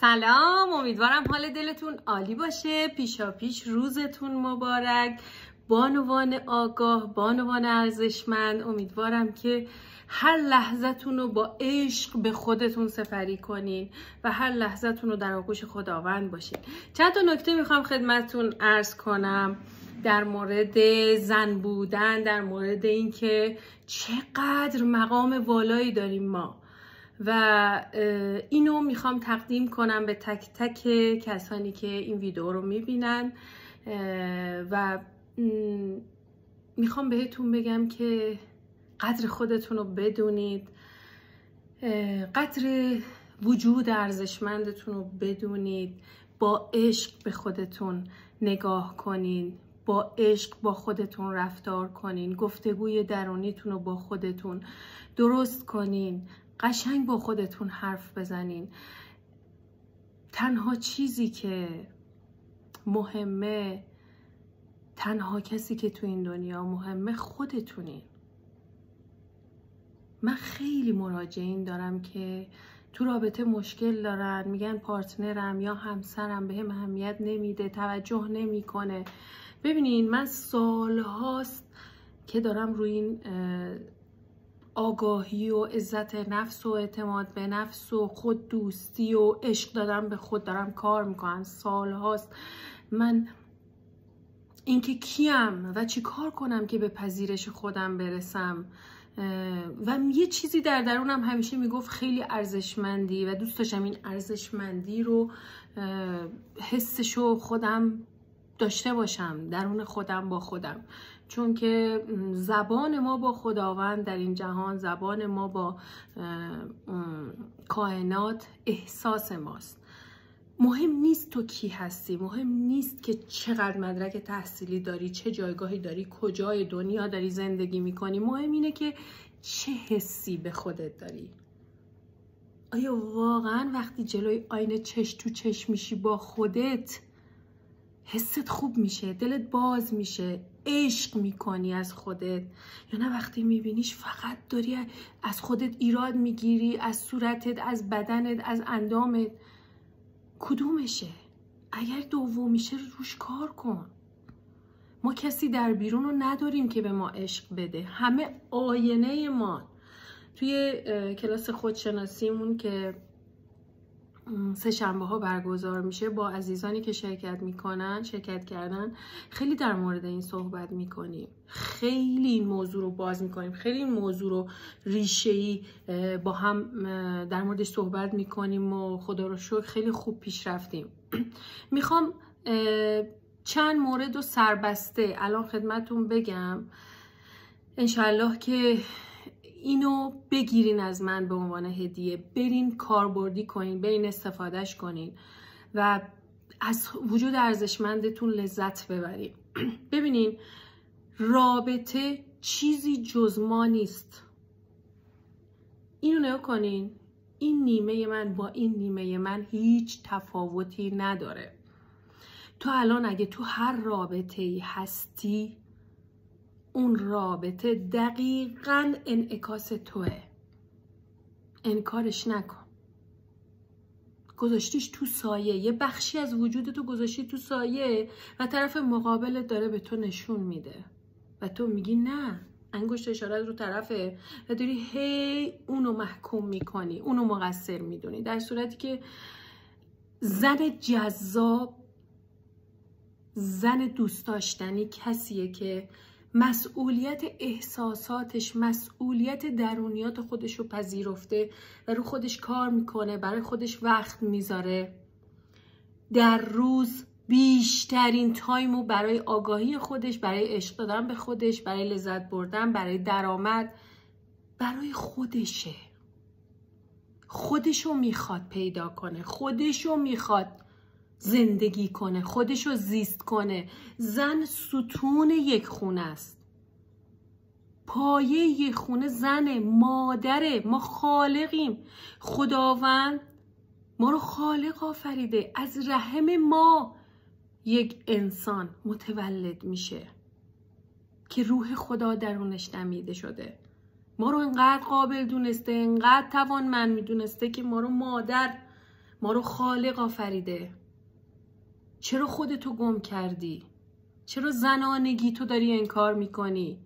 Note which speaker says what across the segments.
Speaker 1: سلام، امیدوارم حال دلتون عالی باشه. پیشاپیش روزتون مبارک. بانوان آگاه، بانوان ارزشمند، امیدوارم که هر لحظتون رو با عشق به خودتون سپری کنین و هر لحظتون رو در آغوش خداوند باشین. چند تا نکته میخوام خدمتتون عرض کنم در مورد زن بودن، در مورد اینکه چقدر مقام والایی داریم ما و اینو میخوام تقدیم کنم به تک تک کسانی که این ویدیو رو میبینن و میخوام بهتون بگم که قدر خودتون رو بدونید، قدر وجود ارزشمندتون رو بدونید، با عشق به خودتون نگاه کنین، با عشق با خودتون رفتار کنین، گفتگوی درونیتون رو با خودتون درست کنین، قشنگ با خودتون حرف بزنین. تنها چیزی که مهمه، تنها کسی که تو این دنیا مهمه خودتونین. من خیلی مراجعین دارم که تو رابطه مشکل دارن، میگن پارتنرم یا همسرم بهم اهمیت نمیده، توجه نمیکنه. ببینین، من سالهاست که دارم روی این آگاهی و عزت نفس و اعتماد به نفس و خود دوستی و عشق دادن به خود دارم کار میکنم. سالهاست من اینکه کیم و چی کار کنم که به پذیرش خودم برسم و یه چیزی در درونم همیشه میگفت خیلی ارزشمندی و دوست داشتم این ارزشمندی رو حسشو خودم داشته باشم درون خودم با خودم، چون که زبان ما با خداوند در این جهان، زبان ما با کائنات احساس ماست. مهم نیست تو کی هستی، مهم نیست که چقدر مدرک تحصیلی داری، چه جایگاهی داری، کجای دنیا داری زندگی میکنی. مهم اینه که چه حسی به خودت داری. آیا واقعا وقتی جلوی آینه چش تو چش میشی با خودت حست خوب میشه، دلت باز میشه، عشق میکنی از خودت، یا نه وقتی میبینیش فقط داری از خودت ایراد میگیری، از صورتت، از بدنت، از اندامت؟ کدومشه؟ اگر دومیشه روش کار کن. ما کسی در بیرون رو نداریم که به ما عشق بده، همه آینه ما. توی کلاس خودشناسیمون که سه شنبه ها برگزار میشه با عزیزانی که شرکت کردن خیلی در مورد این صحبت میکنیم، خیلی این موضوع رو باز میکنیم، خیلی این موضوع رو ریشه‌ای با هم در موردش صحبت میکنیم و خدا رو شکر خیلی خوب پیش رفتیم. میخوام چند مورد رو سربسته الان خدمتون بگم، انشالله که اینو بگیرین از من به عنوان هدیه، برین کاربردی کنین، برین استفادهش کنین و از وجود ارزشمندتون لذت ببرین. ببینین، رابطه چیزی جز ما نیست. اینو نگاه کنین، این نیمه من با این نیمه من هیچ تفاوتی نداره. تو الان اگه تو هر رابطه‌ای هستی، اون رابطه دقیقاً انعکاس توه. انکارش نکن. گذاشتیش تو سایه، یه بخشی از وجودتو گذاشتی تو سایه و طرف مقابلت داره به تو نشون میده و تو میگی نه، انگشت اشارت رو طرفه و داری هی اونو محکوم میکنی، اونو مقصر میدونی، در صورتی که زن جذاب، زن دوست داشتنی کسیه که مسئولیت احساساتش، مسئولیت درونیات خودش رو پذیرفته و رو خودش کار میکنه، برای خودش وقت میذاره، در روز بیشترین تایمو برای آگاهی خودش، برای عشق دادن به خودش، برای لذت بردن، برای درآمد، برای خودشه. خودشو میخواد پیدا کنه، خودشو میخواد زندگی کنه، خودشو زیست کنه. زن ستون یک خونه است، پایه یک خونه زنه، مادره. ما خالقیم، خداوند ما رو خالق آفریده. از رحم ما یک انسان متولد میشه که روح خدا درونش دمیده شده. ما رو انقدر قابل دونسته، انقدر توانمند میدونسته که ما رو ما رو خالق آفریده. چرا خودتو گم کردی؟ چرا زنانگی تو داری انکار میکنی؟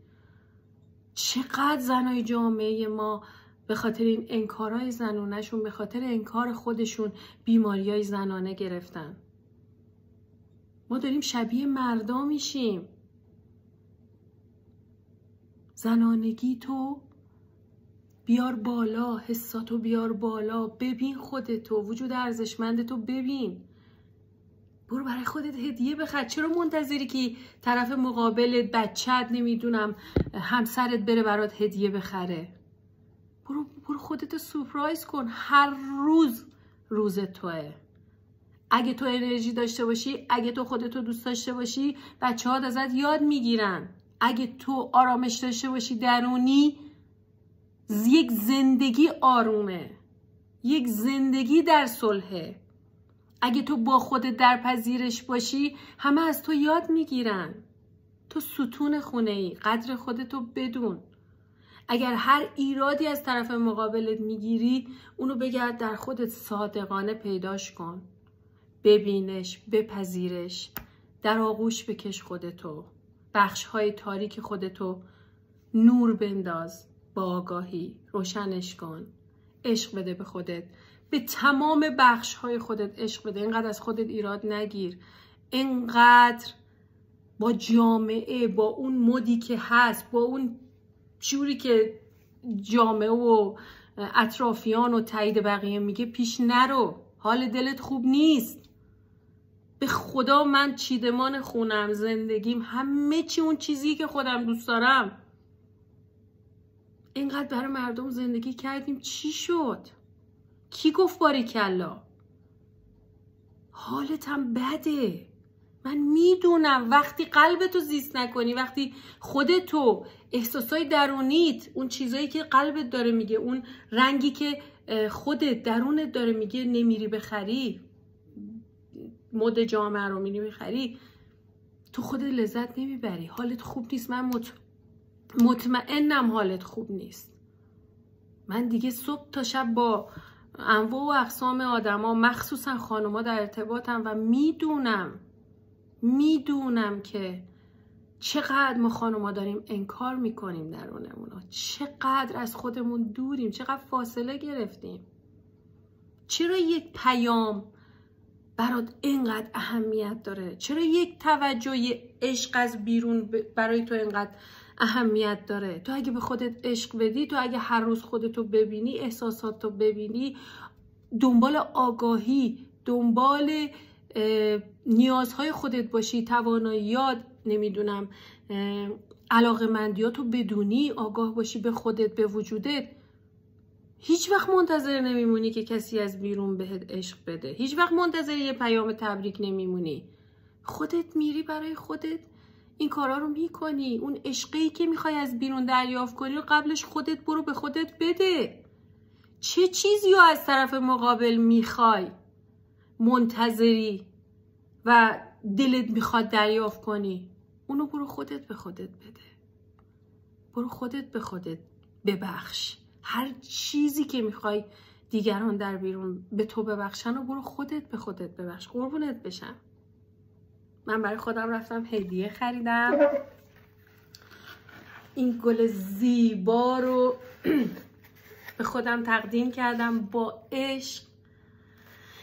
Speaker 1: چقدر زنای جامعه ما به خاطر این انکارهای زنونهشون، به خاطر انکار خودشون بیماریای زنانه گرفتن. ما داریم شبیه مردا میشیم. زنانگی تو بیار بالا، حساتو بیار بالا، ببین خودتو، وجود ارزشمندتو ببین. برو برای خودت هدیه بخر. چرا منتظری که طرف مقابلت، بچت، نمیدونم همسرت بره برات هدیه بخره؟ برو خودتو سورپرایز کن. هر روز روز توه. اگه تو انرژی داشته باشی، اگه تو خودتو دوست داشته باشی، بچه‌ها ازت یاد میگیرن. اگه تو آرامش داشته باشی درونی، یک زندگی آرومه، یک زندگی در صلحه. اگه تو با خودت در پذیرش باشی، همه از تو یاد میگیرن. تو ستون خونه ای. قدر خودتو بدون. اگر هر ایرادی از طرف مقابلت میگیری، اونو بگرد در خودت صادقانه پیداش کن. ببینش، بپذیرش، در آغوش بکش خودتو. بخش‌های تاریک خودتو نور بنداز، با آگاهی روشنش کن. عشق بده به خودت، به تمام بخش‌های خودت عشق بده. اینقدر از خودت ایراد نگیر. اینقدر با جامعه، با اون مدی که هست، با اون جوری که جامعه و اطرافیان و تایید بقیه میگه پیش نرو. حال دلت خوب نیست. به خدا من چیدمان خونم، زندگیم، همه چی اون چیزی که خودم دوست دارم. اینقدر برای مردم زندگی کردیم، چی شد؟ کی گفت باریکلا؟ حالت هم بده. من میدونم وقتی قلبتو زیست نکنی، وقتی خودتو، احساسای درونیت، اون چیزایی که قلبت داره میگه، اون رنگی که خودت درونت داره میگه نمیری بخری، مد جامعه رو میری بخری، تو خودت لذت نمیبری. حالت خوب نیست. من مطمئنم حالت خوب نیست. من دیگه صبح تا شب با انواع و اقسام آدما، مخصوصا خانوما در ارتباطم و میدونم که چقدر ما خانوما داریم انکار میکنیم درونمون، چقدر از خودمون دوریم، چقدر فاصله گرفتیم. چرا یک پیام برات اینقدر اهمیت داره؟ چرا یک توجه، یک عشق از بیرون برای تو اینقدر اهمیت داره؟ تو اگه به خودت عشق بدی، تو اگه هر روز خودتو ببینی، احساساتو ببینی، دنبال آگاهی، دنبال نیازهای خودت باشی، تواناییات، نمیدونم علاقه‌مندیاتو بدونی، آگاه باشی به خودت، به وجودت، هیچ وقت منتظر نمیمونی که کسی از بیرون بهت عشق بده. هیچ وقت منتظر یه پیام تبریک نمیمونی. خودت میری برای خودت این کارا رو میکنی. اون عشقی که میخوای از بیرون دریافت کنی رو قبلش خودت برو به خودت بده. چه چیزی رو از طرف مقابل میخوای، منتظری و دلت میخواد دریافت کنی، اونو برو خودت به خودت بده. برو خودت به خودت ببخش. هر چیزی که میخوای دیگران در بیرون به تو ببخشن و برو خودت به خودت ببخش. قربونت بشم. من برای خودم رفتم هدیه خریدم. این گل زیبا رو به خودم تقدیم کردم با عشق.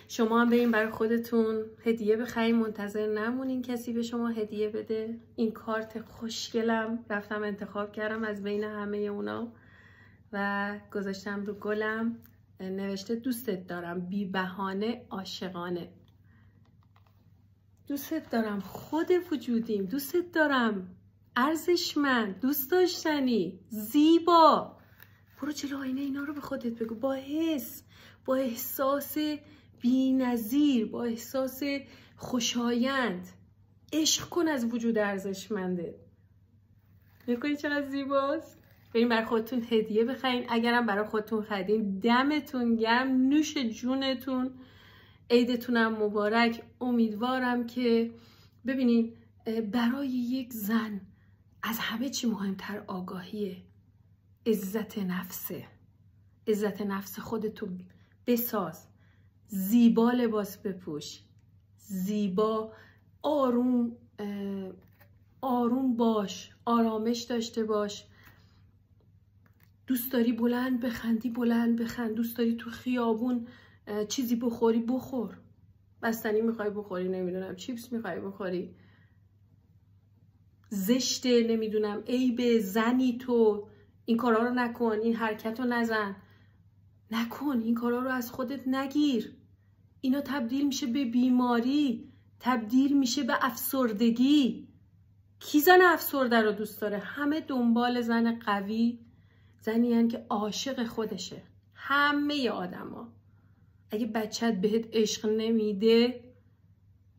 Speaker 1: شما هم بریم برای خودتون هدیه بخرین، منتظر نمونین کسی به شما هدیه بده. این کارت خوشگلم رفتم انتخاب کردم از بین همه اونا و گذاشتم رو گلم، نوشته دوستت دارم، بی بهانه، عاشقانه. دوستت دارم، خود وجودیم، دوستت دارم، ارزشمند، دوست داشتنی، زیبا. برو جلو آینه اینا رو به خودت بگو، با حس، با احساس بی‌نظیر، با احساس خوشایند. عشق کن از وجود ارزشمنده. نکنی چقدر زیباست؟ بریم برای خودتون هدیه بخرین. اگرم برای خودتون خریدین دمتون گرم، نوش جونتون. عیدتونم مبارک. امیدوارم که ببینین برای یک زن از همه چی مهمتر آگاهیه، عزت نفسه. عزت نفس خودتو بساز. زیبا لباس بپوش، زیبا، آروم باش، آرامش داشته باش. دوست داری بلند بخندی بلند بخند، دوست داری تو خیابون چیزی بخوری بخور، بستنی میخوای بخوری، نمیدونم چیپس میخوای بخوری، زشته، نمیدونم عیب، زنی تو، این کارا رو نکن، این حرکت رو نکن، این کارا رو از خودت نگیر. اینا تبدیل میشه به بیماری، تبدیل میشه به افسردگی. کی زن افسرده رو دوست داره؟ همه دنبال زن قوی، زنی هن که عاشق خودشه. همه آدما. اگه بچت بهت عشق نمیده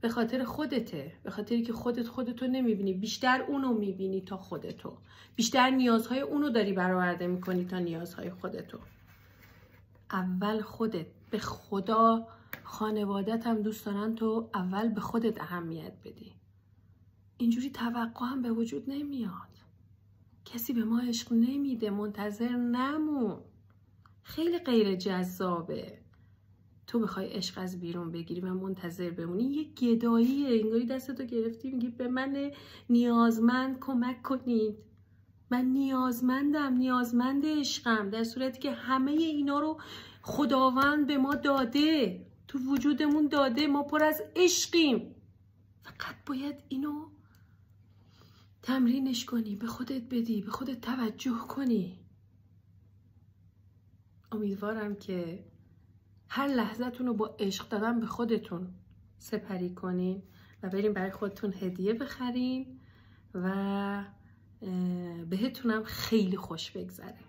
Speaker 1: به خاطر خودته، به خاطری که خودتو نمیبینی، بیشتر اونو میبینی تا خودتو، بیشتر نیازهای اونو داری برآورده میکنی تا نیازهای خودتو. اول خودت، به خدا خانوادت هم دوست دارن تو اول به خودت اهمیت بدی. اینجوری توقع هم به وجود نمیاد. کسی به ما عشق نمیده، منتظر نمون. خیلی غیر جذابه تو بخوای عشق از بیرون بگیری و منتظر بمونی. یه گداییه، انگاری دستتو گرفتی میگی به من نیازمند کمک کنید، من نیازمندم، نیازمند عشقم، در صورتی که همه اینا رو خداوند به ما داده، تو وجودمون داده، ما پر از عشقیم. فقط باید اینو تمرینش کنی، به خودت بدی، به خودت توجه کنی. امیدوارم که هر لحظتون رو با عشق دادن به خودتون سپری کنین و بریم برای خودتون هدیه بخرین و بهتونم خیلی خوش بگذره.